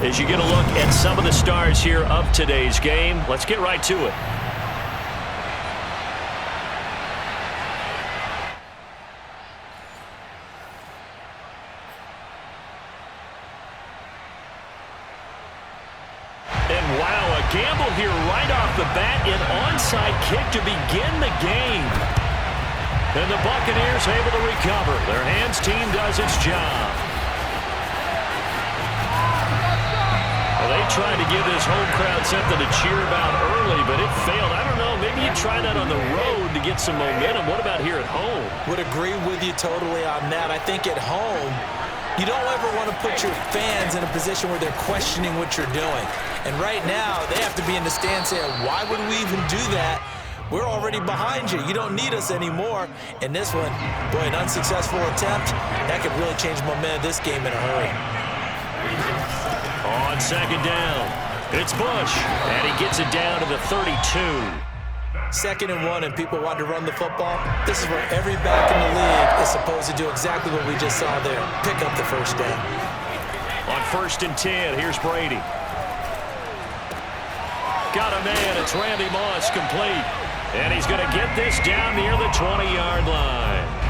as you get a look at some of the stars here of today's game. Let's get right to it. And wow, a gamble here right off the bat, an onside kick to begin the game. And the Buccaneers able to recover. Their hands team does its job. Well, they tried to give this home crowd something to cheer about early, but it failed. I don't know, maybe you try that on the road to get some momentum. What about here at home? Would agree with you totally on that. I think at home, you don't ever want to put your fans in a position where they're questioning what you're doing. And right now, they have to be in the stand saying, why would we even do that? We're already behind you. You don't need us anymore. And this one, boy, an unsuccessful attempt, that could really change the momentum of this game in a hurry. On second down, it's Bush, and he gets it down to the 32. 2nd and 1, and people want to run the football. This is where every back in the league is supposed to do exactly what we just saw there, pick up the first down. On 1st and 10, here's Brady. Got a man, it's Randy Moss, complete. And he's going to get this down near the 20-yard line.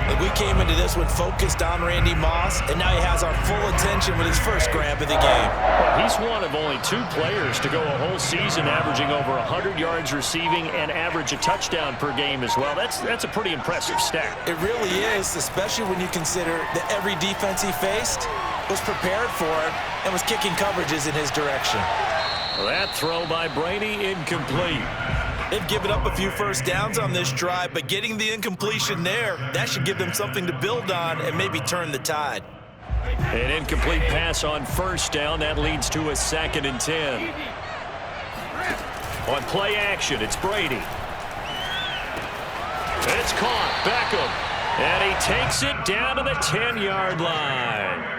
And we came into this one focused on Randy Moss, and now he has our full attention with his first grab of the game. Well, he's one of only 2 players to go a whole season averaging over 100 yards receiving and average a touchdown per game as well. That's a pretty impressive stat. It really is, especially when you consider that every defense he faced was prepared for it and was kicking coverages in his direction. That throw by Brady incomplete. They've given up a few first downs on this drive, but getting the incompletion there, that should give them something to build on and maybe turn the tide. An incomplete pass on 1st down. That leads to a 2nd and 10. On play action, it's Brady. It's caught. Beckham. And he takes it down to the 10-yard line.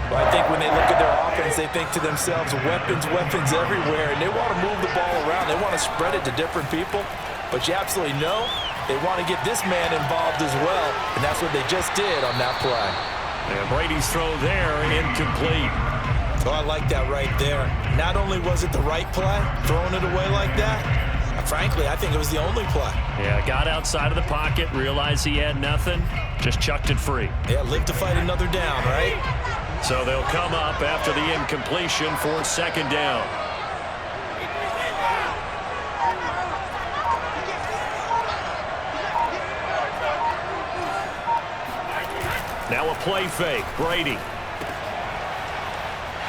Well, I think when they look at their offense, they think to themselves, weapons, weapons everywhere, and they want to move the ball around. They want to spread it to different people, but you absolutely know they want to get this man involved as well, and that's what they just did on that play. And Brady's throw there, incomplete. Oh, I like that right there. Not only was it the right play, throwing it away like that, frankly, I think it was the only play. Yeah, got outside of the pocket, realized he had nothing, just chucked it free. Yeah, live to fight another down, right? So they'll come up after the incompletion for 2nd down. Now a play fake, Brady.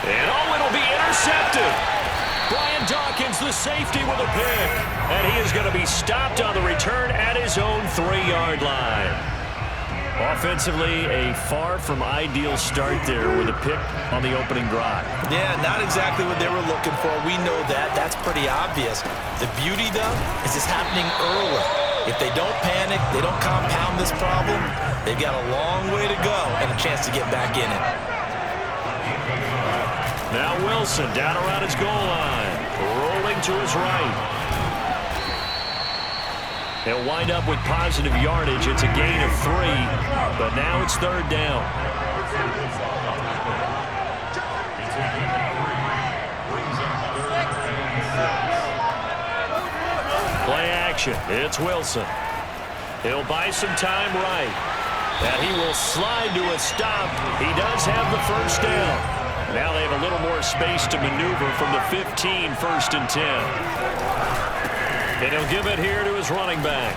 And it'll be intercepted. Brian Dawkins, the safety, with a pick. And he is going to be stopped on the return at his own 3-yard line. Offensively, a far from ideal start there with a pick on the opening drive. Yeah, not exactly what they were looking for. We know that. That's pretty obvious. The beauty, though, is it's happening early. If they don't panic, they don't compound this problem, they've got a long way to go and a chance to get back in it. Now Wilson down around his goal line, rolling to his right. They'll wind up with positive yardage. It's a gain of 3, but now it's 3rd down. Play action. It's Wilson. He'll buy some time right. And he will slide to a stop. He does have the 1st down. Now they have a little more space to maneuver from the 15, 1st and 10. And he'll give it here to his running back.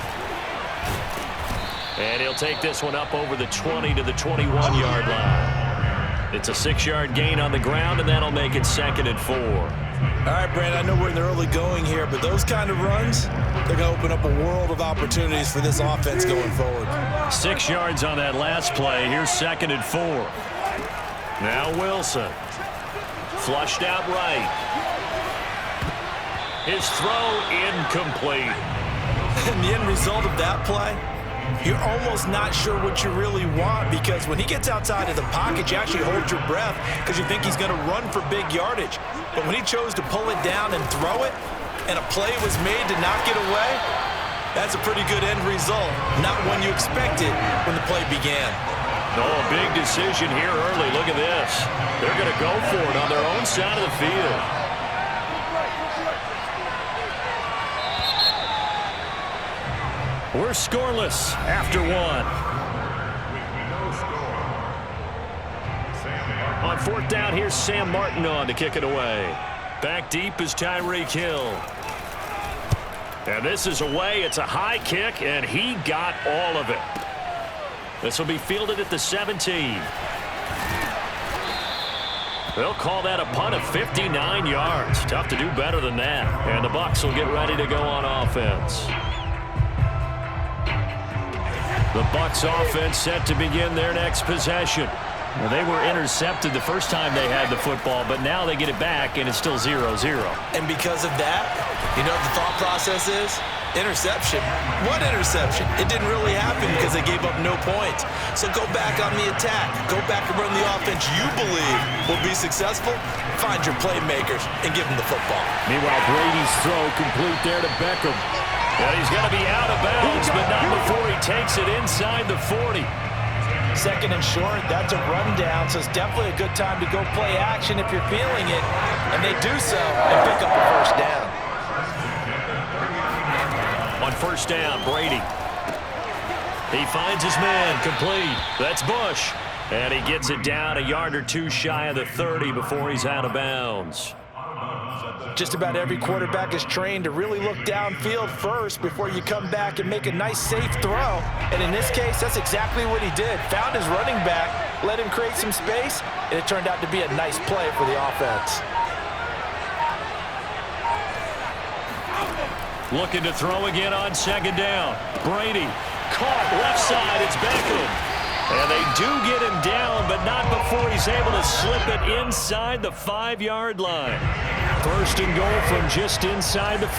And he'll take this one up over the 20 to the 21-yard line. It's a 6-yard gain on the ground, and that'll make it 2nd and 4. All right, Brand, I know we're in the early going here, but those kind of runs, they're going to open up a world of opportunities for this offense going forward. 6 yards on that last play. Here's 2nd and 4. Now Wilson. Flushed out right. His throw incomplete. And the end result of that play, you're almost not sure what you really want, because when he gets outside of the pocket, you actually hold your breath because you think he's going to run for big yardage. But when he chose to pull it down and throw it, and a play was made to knock it away, that's a pretty good end result. Not one you expected when the play began. Oh, a big decision here early. Look at this. They're going to go for it on their own side of the field. We're scoreless after one. On fourth down, here's Sam Martin on to kick it away. Back deep is Tyreek Hill. And this is away. It's a high kick, and he got all of it. This will be fielded at the 17. They'll call that a punt of 59 yards. Tough to do better than that. And the Bucs will get ready to go on offense. The Bucs offense set to begin their next possession. Well, they were intercepted the first time they had the football, but now they get it back, and it's still 0-0. And because of that, you know what the thought process is? Interception. What interception? It didn't really happen because they gave up no points. So go back on the attack. Go back and run the offense you believe will be successful. Find your playmakers and give them the football. Meanwhile, Brady's throw complete there to Beckham. Well, he's going to be out of bounds, but not before he takes it inside the 40. Second and short, that's a rundown, so it's definitely a good time to go play action if you're feeling it. And they do so and pick up a first down. On first down, Brady. He finds his man, complete. That's Bush. And he gets it down a yard or two shy of the 30 before he's out of bounds. Just about every quarterback is trained to really look downfield first before you come back and make a nice, safe throw. And in this case, that's exactly what he did. Found his running back, let him create some space, and it turned out to be a nice play for the offense. Looking to throw again on second down. Brady caught left side. It's Beckham. And they do get him down, but not before he's able to slip it inside the 5-yard line. First and goal from just inside the 5.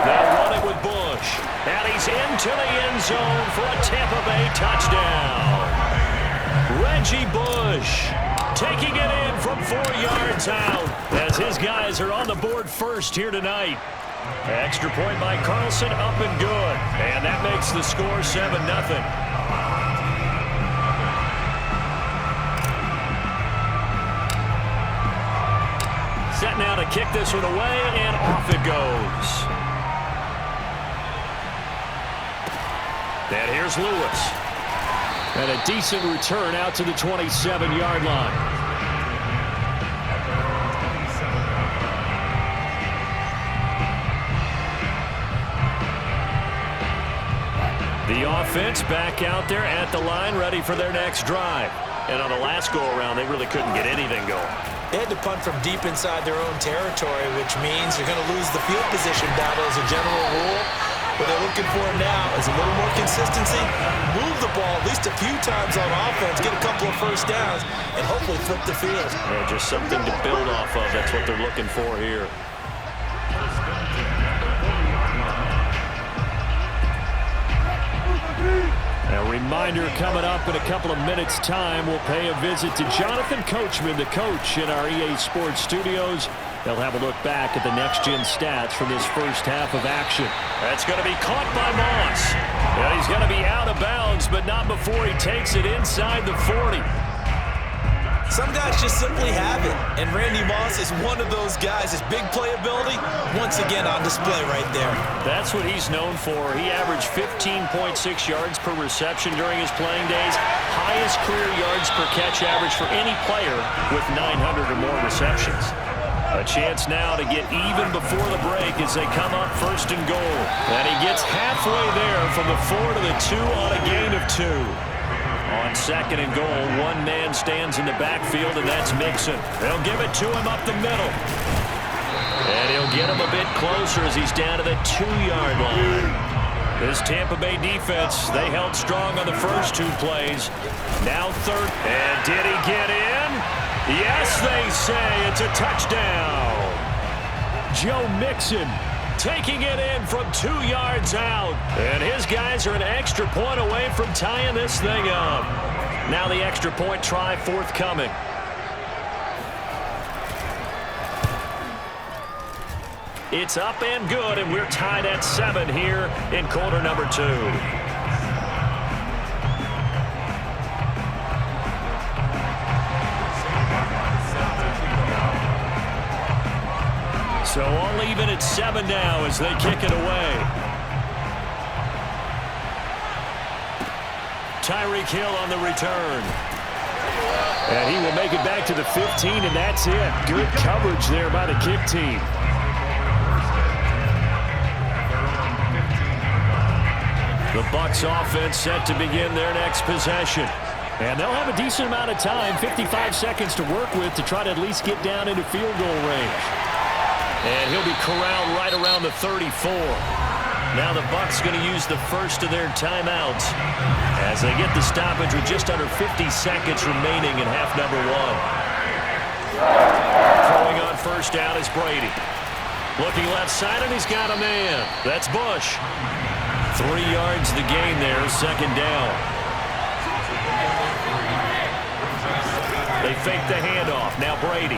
They'll run it with Bush. And he's into the end zone for a Tampa Bay touchdown. Reggie Bush taking it in from 4 yards out as his guys are on the board first here tonight. Extra point by Carlson, up and good. And that makes the score 7-0. Set now to kick this one away, and off it goes. And here's Lewis. And a decent return out to the 27-yard line. The offense back out there at the line, ready for their next drive. And on the last go-around, they really couldn't get anything going. They had to punt from deep inside their own territory, which means you're going to lose the field position battle as a general rule. What they're looking for now is a little more consistency, move the ball at least a few times on offense, get a couple of first downs, and hopefully flip the field. Yeah, just something to build off of. That's what they're looking for here. A reminder coming up in a couple of minutes' time, we'll pay a visit to Jonathan Coachman, the coach in our EA Sports studios. They'll have a look back at the next-gen stats from this first half of action. That's going to be caught by Moss. And he's going to be out of bounds, but not before he takes it inside the 40. Some guys just simply have it, and Randy Moss is one of those guys. His big playability, once again, on display right there. That's what he's known for. He averaged 15.6 yards per reception during his playing days. Highest career yards per catch average for any player with 900 or more receptions. A chance now to get even before the break as they come up first and goal. And he gets halfway there from the 4 to the 2 on a gain of 2. On second and goal, one man stands in the backfield, and that's Mixon. They'll give it to him up the middle. And he'll get him a bit closer as he's down to the 2-yard line. This Tampa Bay defense, they held strong on the first 2 plays. Now third. And did he get in? Yes, they say it's a touchdown. Joe Mixon taking it in from 2 yards out. And his guys are an extra point away from tying this thing up. Now the extra point try forthcoming. It's up and good, and we're tied at 7 here in quarter number 2. So all even at 7 now as they kick it away. Tyreek Hill on the return. And he will make it back to the 15, and that's it. Good coverage there by the kick team. The Bucs offense set to begin their next possession. And they'll have a decent amount of time, 55 seconds to work with to try to at least get down into field goal range. And he'll be corralled right around the 34. Now the Bucs going to use the first of their timeouts as they get the stoppage with just under 50 seconds remaining in half number 1. Throwing on first down is Brady. Looking left side, and he's got a man. That's Bush. 3 yards the gain there, second down. They fake the handoff. Now Brady.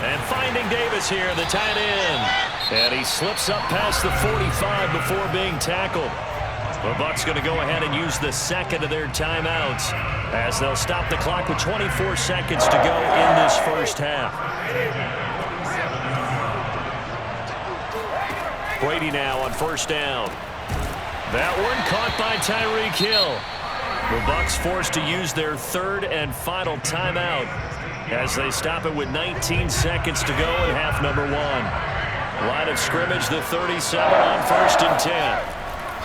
And finding Davis here, the tight end. And he slips up past the 45 before being tackled. The Bucs going to go ahead and use the second of their timeouts as they'll stop the clock with 24 seconds to go in this first half. Brady now on first down. That one caught by Tyreek Hill. The Bucs forced to use their third and final timeout as they stop it with 19 seconds to go in half number 1. Line of scrimmage, the 37 on first and 10.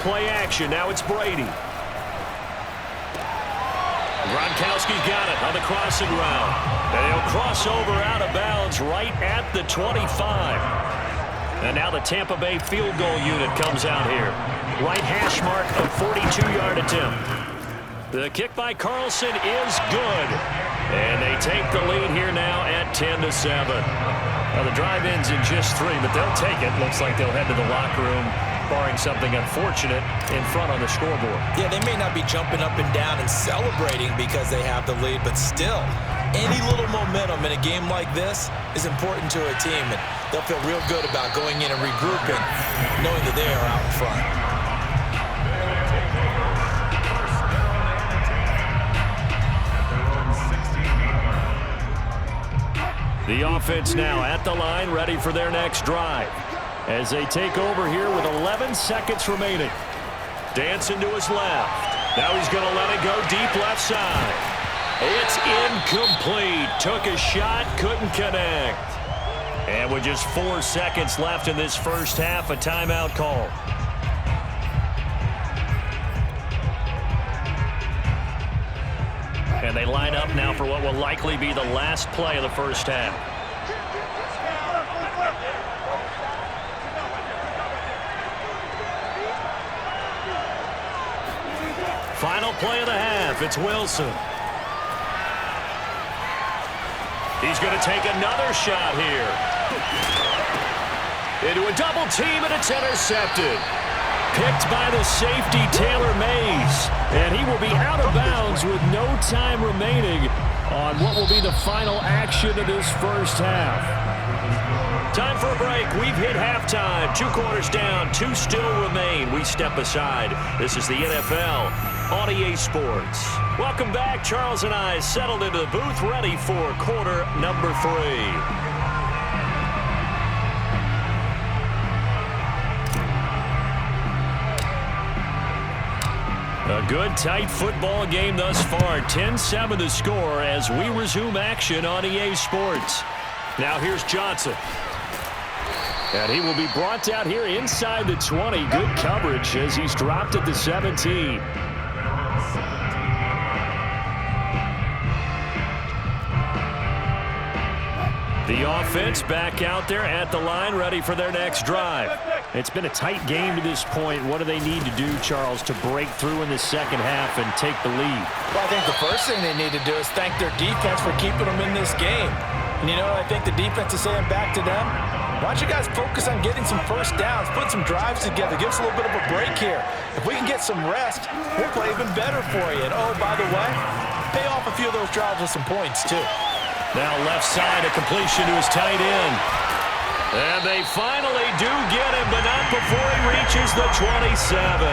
Play action, now it's Brady. Gronkowski's got it on the crossing route. And he'll cross over out of bounds right at the 25. And now the Tampa Bay field goal unit comes out here. Right hash mark of 42-yard attempt. The kick by Carlson is good. And they take the lead here now at 10-7. Well, the drive ends in just 3, but they'll take it. Looks like they'll head to the locker room, barring something unfortunate, in front on the scoreboard. Yeah, they may not be jumping up and down and celebrating because they have the lead, but still, any little momentum in a game like this is important to a team, and they'll feel real good about going in and regrouping, knowing that they are out in front. The offense now at the line, ready for their next drive. As they take over here with 11 seconds remaining. Dancing to his left. Now he's going to let it go deep left side. It's incomplete. Took a shot, couldn't connect. And with just 4 seconds left in this first half, a timeout call. And they line up now for what will likely be the last play of the first half. Final play of the half. It's Wilson. He's going to take another shot here. Into a double team, and it's intercepted. Picked by the safety, Taylor Mays. And he will be out of bounds with no time remaining on what will be the final action of this first half. Time for a break. We've hit halftime. 2 quarters down, 2 still remain. We step aside. This is the NFL on EA Sports. Welcome back. Charles and I settled into the booth, ready for quarter number 3. A good, tight football game thus far. 10-7 the score as we resume action on EA Sports. Now here's Johnson. And he will be brought out here inside the 20. Good coverage as he's dropped at the 17. The offense back out there at the line, ready for their next drive. It's been a tight game to this point. What do they need to do, Charles, to break through in the second half and take the lead? Well, I think the first thing they need to do is thank their defense for keeping them in this game. And, you know, I think the defense is saying back to them, why don't you guys focus on getting some first downs, put some drives together, give us a little bit of a break here. If we can get some rest, we'll play even better for you. And, oh, by the way, pay off a few of those drives with some points, too. Now left side, a completion to his tight end. And they finally do get him, but not before he reaches the 27.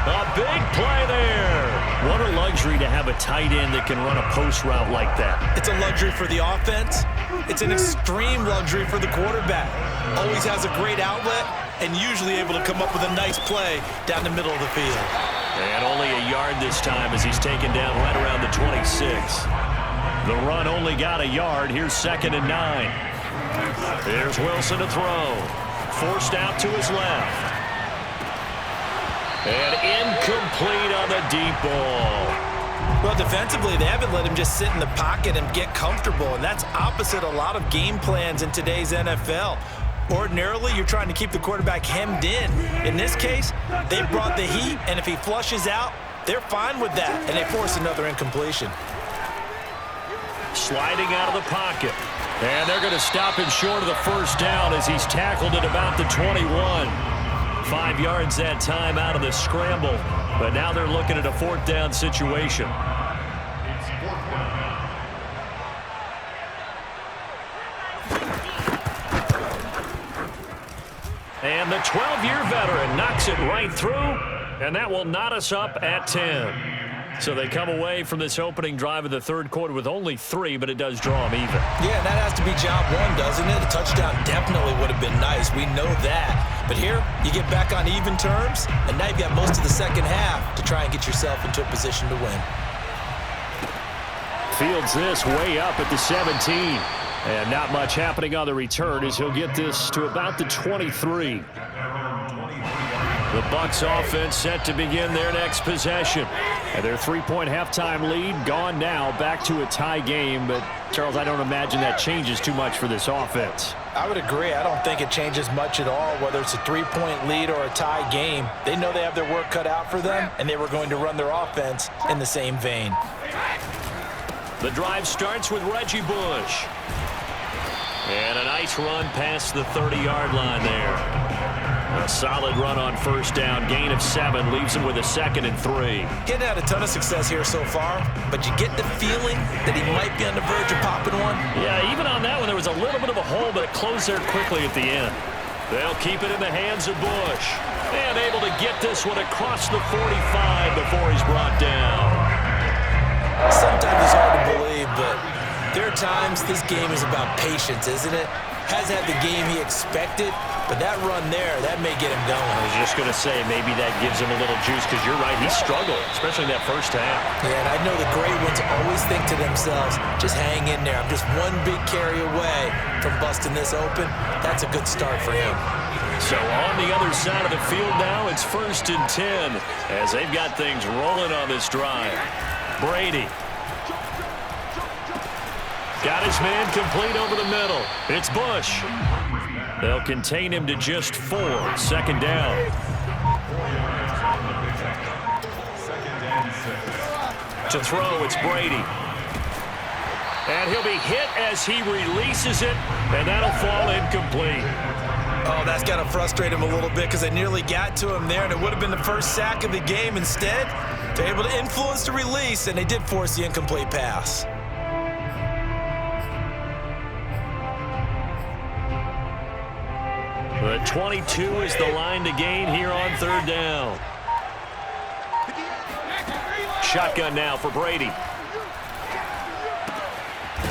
A big play there. What a luxury to have a tight end that can run a post route like that. It's a luxury for the offense. It's an extreme luxury for the quarterback. Always has a great outlet and usually able to come up with a nice play down the middle of the field. And only a yard this time as he's taken down right around the 26. The run only got a yard. Here's 2nd and 9. There's Wilson to throw. Forced out to his left. And incomplete on the deep ball. Well, defensively, they haven't let him just sit in the pocket and get comfortable, and that's opposite a lot of game plans in today's NFL. Ordinarily, you're trying to keep the quarterback hemmed in. In this case, they brought the heat, and if he flushes out, they're fine with that, and they force another incompletion. Sliding out of the pocket. And they're going to stop him short of the first down as he's tackled at about the 21. 5 yards that time out of the scramble. But now they're looking at a 4th down situation. And the 12-year veteran knocks it right through. And that will knot us up at 10. So they come away from this opening drive of the third quarter with only 3, but it does draw them even. Yeah, and that has to be job one, doesn't it? A touchdown definitely would have been nice. We know that. But here, you get back on even terms, and now you've got most of the second half to try and get yourself into a position to win. Fields this way up at the 17. And not much happening on the return as he'll get this to about the 23. The Bucs offense set to begin their next possession. And their 3-point halftime lead gone now, back to a tie game. But, Charles, I don't imagine that changes too much for this offense. I would agree. I don't think it changes much at all, whether it's a 3-point lead or a tie game. They know they have their work cut out for them, and they were going to run their offense in the same vein. The drive starts with Reggie Bush. And a nice run past the 30-yard line there. A solid run on first down. Gain of 7 leaves him with a 2nd and 3. Getting had a ton of success here so far, but you get the feeling that he might be on the verge of popping one. Yeah, even on that one, there was a little bit of a hole, but it closed there quickly at the end. They'll keep it in the hands of Bush. And able to get this one across the 45 before he's brought down. Sometimes it's hard to believe, but there are times this game is about patience, isn't it? Hasn't had the game he expected, but that run there, that may get him going. I was just going to say, maybe that gives him a little juice, because you're right, he struggled, especially in that first half. Yeah, and I know the great ones always think to themselves, just hang in there. I'm just one big carry away from busting this open. That's a good start for him. So on the other side of the field now, it's 1st and 10, as they've got things rolling on this drive. Brady. Got his man complete over the middle. It's Bush. They'll contain him to just 4. 2nd down. To throw, it's Brady. And he'll be hit as he releases it, and that'll fall incomplete. Oh, that's got to frustrate him a little bit because they nearly got to him there, and it would have been the first sack of the game. Instead, they're able to influence the release, and they did force the incomplete pass. The 22 is the line to gain here on 3rd down. Shotgun now for Brady.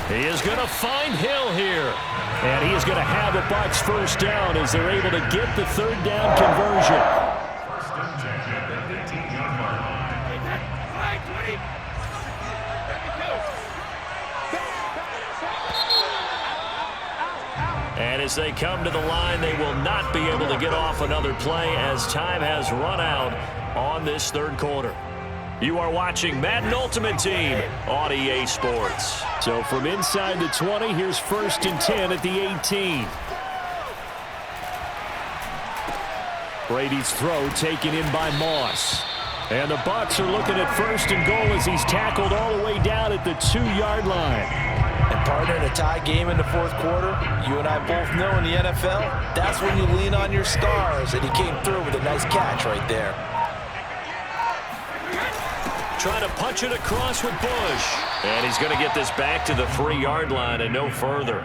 He is going to find Hill here. And he is going to have the Bucs first down as they're able to get the 3rd down conversion. And as they come to the line, they will not be able to get off another play as time has run out on this 3rd quarter. You are watching Madden Ultimate Team on EA Sports. So from inside the 20, here's 1st and 10 at the 18. Brady's throw taken in by Moss. And the Bucs are looking at 1st and goal as he's tackled all the way down at the 2-yard line. And partner, in a tie game in the 4th quarter, you and I both know in the NFL, that's when you lean on your stars, and he came through with a nice catch right there. Trying to punch it across with Bush. And he's going to get this back to the 3-yard line and no further.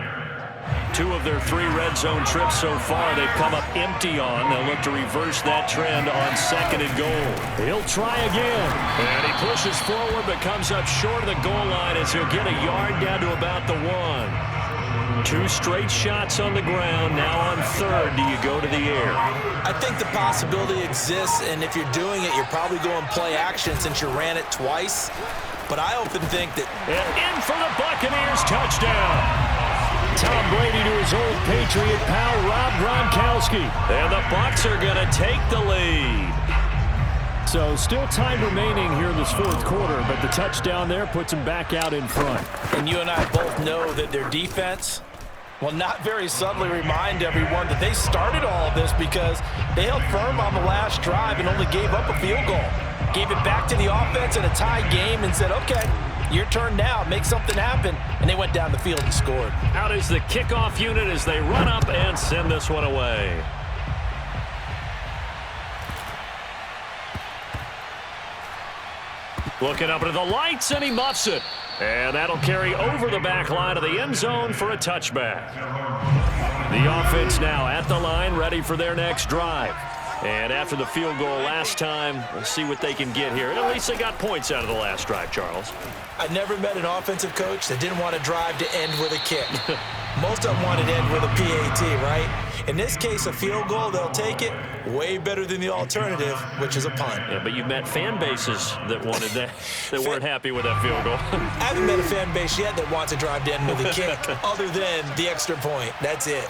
2 of their 3 red zone trips so far they've come up empty on. They'll look to reverse that trend on 2nd and goal. He'll try again. And he pushes forward but comes up short of the goal line as he'll get a yard down to about the 1. 2 straight shots on the ground. Now on 3rd, do you go to the air? I think the possibility exists, and if you're doing it, you're probably going play action since you ran it twice. But I often think that... And in for the Buccaneers, touchdown. Tom Brady to his old Patriot pal, Rob Gronkowski. And the Bucs are going to take the lead. So still time remaining here in this 4th quarter, but the touchdown there puts them back out in front. And you and I both know that their defense will not very subtly remind everyone that they started all of this because they held firm on the last drive and only gave up a field goal. Gave it back to the offense in a tie game and said, okay, your turn now, make something happen. And they went down the field and scored. Out is the kickoff unit as they run up and send this one away. Looking up into the lights, and he muffs it. And that'll carry over the back line of the end zone for a touchback. The offense now at the line, ready for their next drive. And after the field goal last time, we'll see what they can get here. At least they got points out of the last drive, Charles. I never met an offensive coach that didn't want to drive to end with a kick. Most of them wanted to end with a PAT, right? In this case, a field goal, they'll take it. Way better than the alternative, which is a punt. Yeah, but you've met fan bases that wanted that, that weren't happy with that field goal. I haven't met a fan base yet that wants to drive to end with a kick other than the extra point. That's it.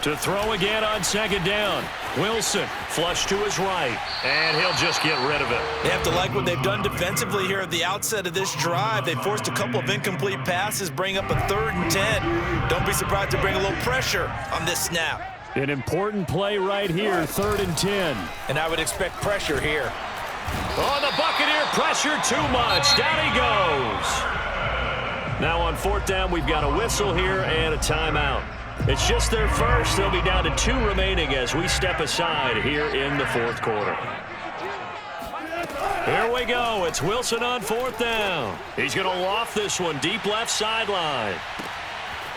To throw again on 2nd down. Wilson, flush to his right, and he'll just get rid of it. They have to like what they've done defensively here at the outset of this drive. They forced a couple of incomplete passes, bring up a 3rd and 10. Don't be surprised to bring a little pressure on this snap. An important play right here, 3rd and 10. And I would expect pressure here. Oh, the Buccaneer pressure too much. Down he goes. Now on 4th down, we've got a whistle here and a timeout. It's just their first. They'll be down to 2 remaining as we step aside here in the 4th quarter. Here we go. It's Wilson on 4th down. He's going to loft this one deep left sideline.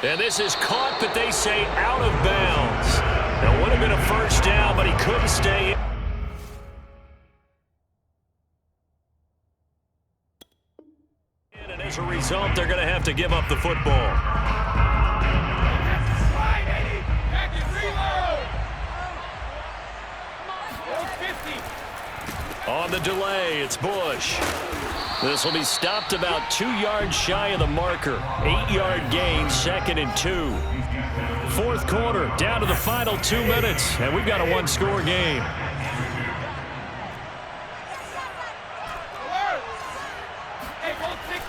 And this is caught, but they say out of bounds. That would have been a first down, but he couldn't stay in. And as a result, they're going to have to give up the football. On the delay, it's Bush. This will be stopped about 2 yards shy of the marker. 8-yard gain, 2nd and 2. 4th quarter, down to the final 2 minutes, and we've got a 1-score game.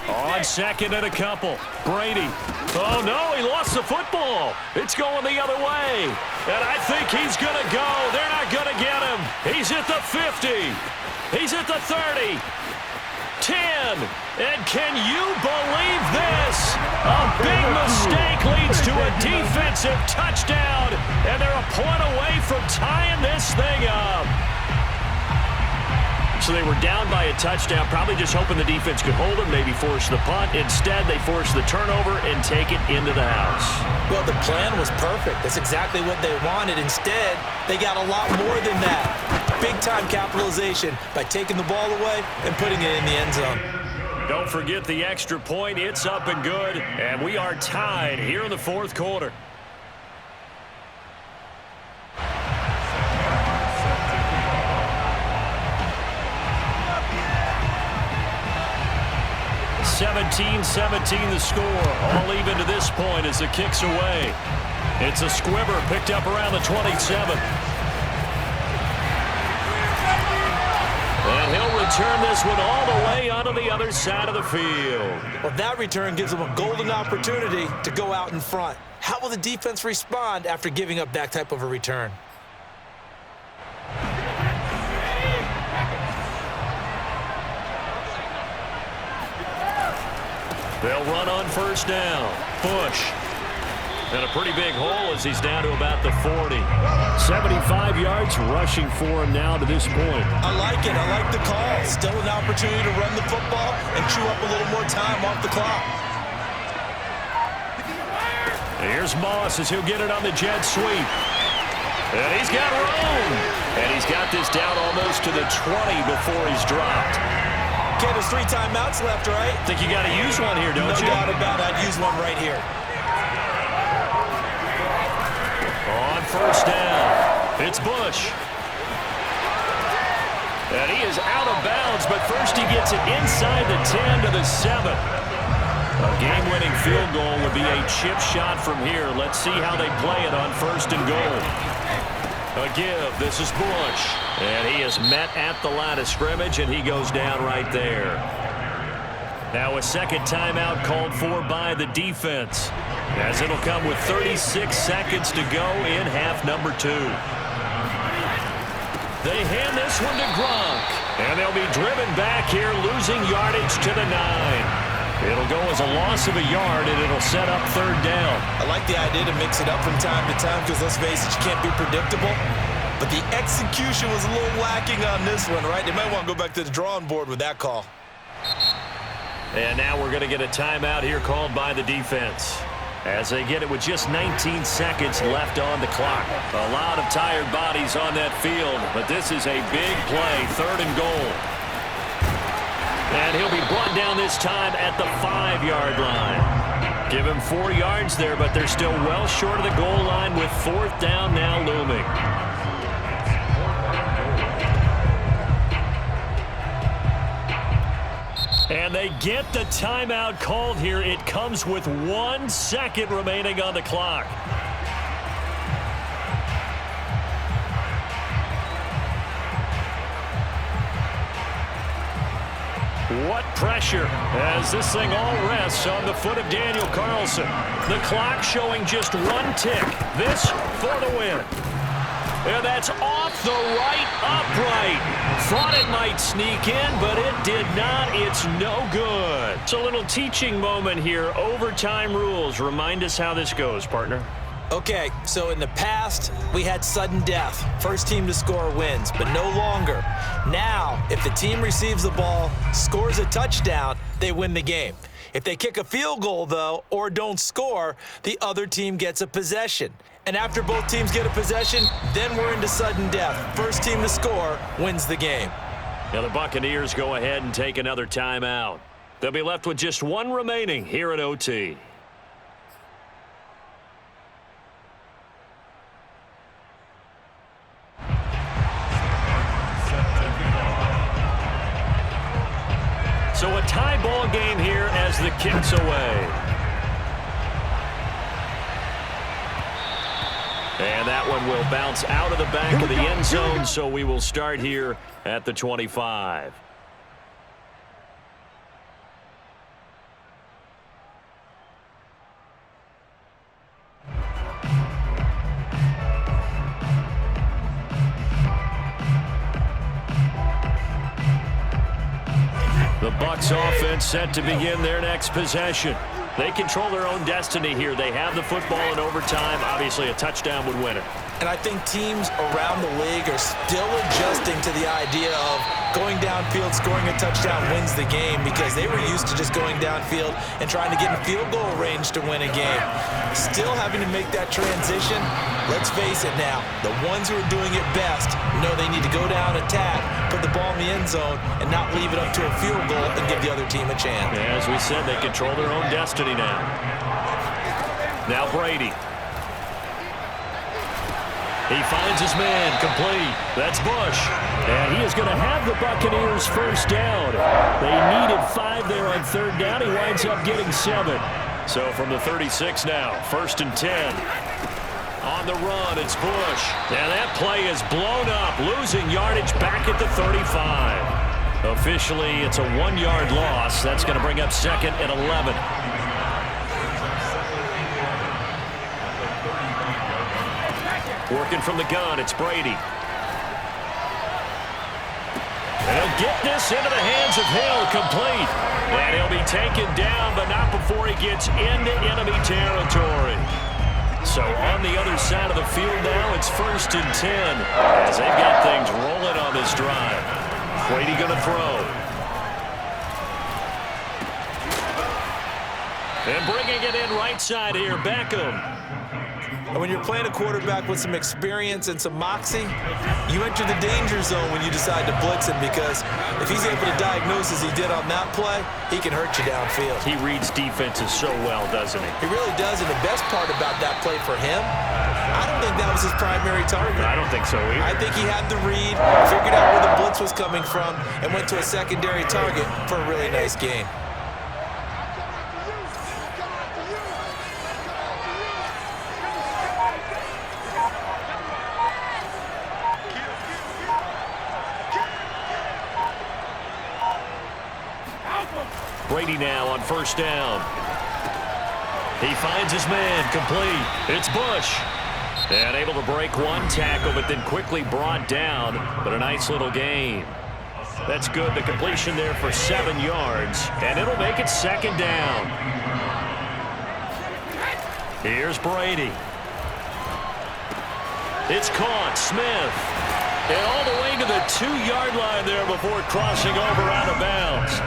On 2nd and a couple, Brady. Oh, no, he lost the football. It's going the other way, and I think he's going to go. They're not going to get him. He's at the 50. He's at the 30. 10. And can you believe this? A big mistake leads to a defensive touchdown, and they're a point away from tying this thing up. So they were down by a touchdown, probably just hoping the defense could hold them, maybe force the punt. Instead, they forced the turnover and take it into the house. Well, the plan was perfect. That's exactly what they wanted. Instead, they got a lot more than that. Big-time capitalization by taking the ball away and putting it in the end zone. Don't forget the extra point. It's up and good, and we are tied here in the 4th quarter. (17-17) the score. All even to this point as the kick's away. It's a squibber picked up around the 27. And he'll return this one all the way onto the other side of the field. Well, that return gives them a golden opportunity to go out in front. How will the defense respond after giving up that type of a return? They'll run on 1st down. Bush. And a pretty big hole as he's down to about the 40. 75 yards rushing for him now to this point. I like it. I like the call. Still an opportunity to run the football and chew up a little more time off the clock. Here's Moss as he'll get it on the jet sweep. And he's got room. And he's got this down almost to the 20 before he's dropped. Okay, there's 3 timeouts left, right? Think you got to use one here, don't you? No doubt about it. I'd use one right here. On first down, it's Bush. And he is out of bounds, but first he gets it inside the 10 to the 7. A game-winning field goal would be a chip shot from here. Let's see how they play it on first and goal. A give. This is Bush. And he is met at the line of scrimmage, and he goes down right there. Now a second timeout called for by the defense, as it'll come with 36 seconds to go in half number 2. They hand this one to Gronk, and they'll be driven back here, losing yardage to the 9. It'll go as a loss of a yard, and it'll set up third down. I like the idea to mix it up from time to time because, let's face it, you can't be predictable. But the execution was a little lacking on this one, right? They might want to go back to the drawing board with that call. And now we're going to get a timeout here called by the defense, as they get it with just 19 seconds left on the clock. A lot of tired bodies on that field, but this is a big play, third and goal. And he'll be brought down this time at the 5-yard line. Give him 4 yards there, but they're still well short of the goal line with fourth down now looming. And they get the timeout called here. It comes with 1 second remaining on the clock. What pressure as this thing all rests on the foot of Daniel Carlson. The clock showing just 1 tick. This for the win. And that's off the right upright. Thought it might sneak in, but it did not. It's no good. It's a little teaching moment here. Overtime rules. Remind us how this goes, partner. Okay, so in the past, we had sudden death. First team to score wins, but no longer. Now, if the team receives the ball, scores a touchdown, they win the game. If they kick a field goal, though, or don't score, the other team gets a possession. And after both teams get a possession, then we're into sudden death. First team to score wins the game. Now the Buccaneers go ahead and take another timeout. They'll be left with just 1 remaining here at OT. So a tie ball game here as the kick's away. And that one will bounce out of the back of the end zone, so we will start here at the 25. The Bucs offense set to begin their next possession. They control their own destiny here. They have the football in overtime. Obviously, a touchdown would win it. And I think teams around the league are still adjusting to the idea of going downfield, scoring a touchdown wins the game, because they were used to just going downfield and trying to get in field goal range to win a game. Still having to make that transition. Let's face it now, the ones who are doing it best know they need to go down, attack, put the ball in the end zone, and not leave it up to a field goal and give the other team a chance. As we said, they control their own destiny now. Now Brady. He finds his man, complete. That's Bush. And he is going to have the Buccaneers first down. They needed 5 there on third down. He winds up getting 7. So from the 36 now, first and 10. On the run, it's Bush. And that play is blown up, losing yardage back at the 35. Officially, it's a 1-yard loss. That's going to bring up second and 11. Working from the gun, it's Brady. And he'll get this into the hands of Hill, complete. And he'll be taken down, but not before he gets into enemy territory. So on the other side of the field now, it's first and 10, as they've got things rolling on this drive. Brady going to throw. And bringing it in right side here, Beckham. And when you're playing a quarterback with some experience and some moxie, you enter the danger zone when you decide to blitz him, because if he's able to diagnose as he did on that play, he can hurt you downfield. He reads defenses so well, doesn't he? He really does, and the best part about that play for him, I don't think that was his primary target. I don't think so either. I think he had the read, figured out where the blitz was coming from, and went to a secondary target for a really nice gain. Brady now on first down. He finds his man, complete. It's Bush. And able to break one tackle, but then quickly brought down. But a nice little gain. That's good. The completion there for 7 yards. And it'll make it second down. Here's Brady. It's caught. Smith. And all the way to the 2-yard line there before crossing over out of bounds.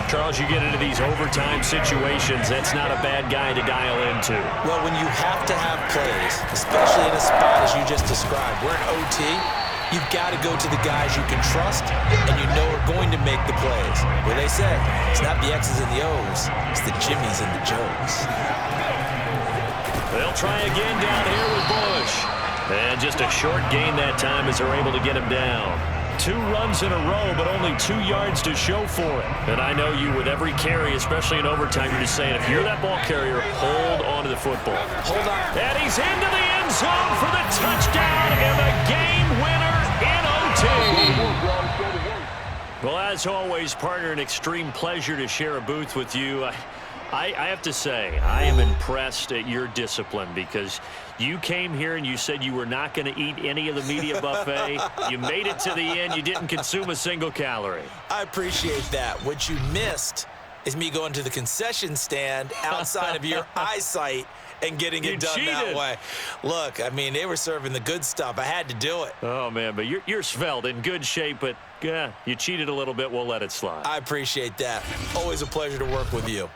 Charles, you get into these overtime situations, that's not a bad guy to dial into. Well, when you have to have plays, especially in a spot as you just described, we're in OT, you've got to go to the guys you can trust and you know are going to make the plays. Well, they say, it's not the X's and the O's, it's the Jimmies and the Joes. They'll try again down here with Bush. And just a short gain that time as they're able to get him down. 2 runs in a row, but only 2 yards to show for it. And I know you, with every carry, especially in overtime, you're just saying, if you're that ball carrier, hold on to the football. Hold on. And he's into the end zone for the touchdown and the game winner in OT. Well, as always, partner, an extreme pleasure to share a booth with you. I have to say, I am impressed at your discipline, because you came here and you said you were not going to eat any of the media buffet. You made it to the end. You didn't consume a single calorie. I appreciate that. What you missed is me going to the concession stand outside of your eyesight and getting it done that way. Look, I mean, they were serving the good stuff. I had to do it. Oh, man, but you're svelte, in good shape, but you cheated a little bit. We'll let it slide. I appreciate that. Always a pleasure to work with you.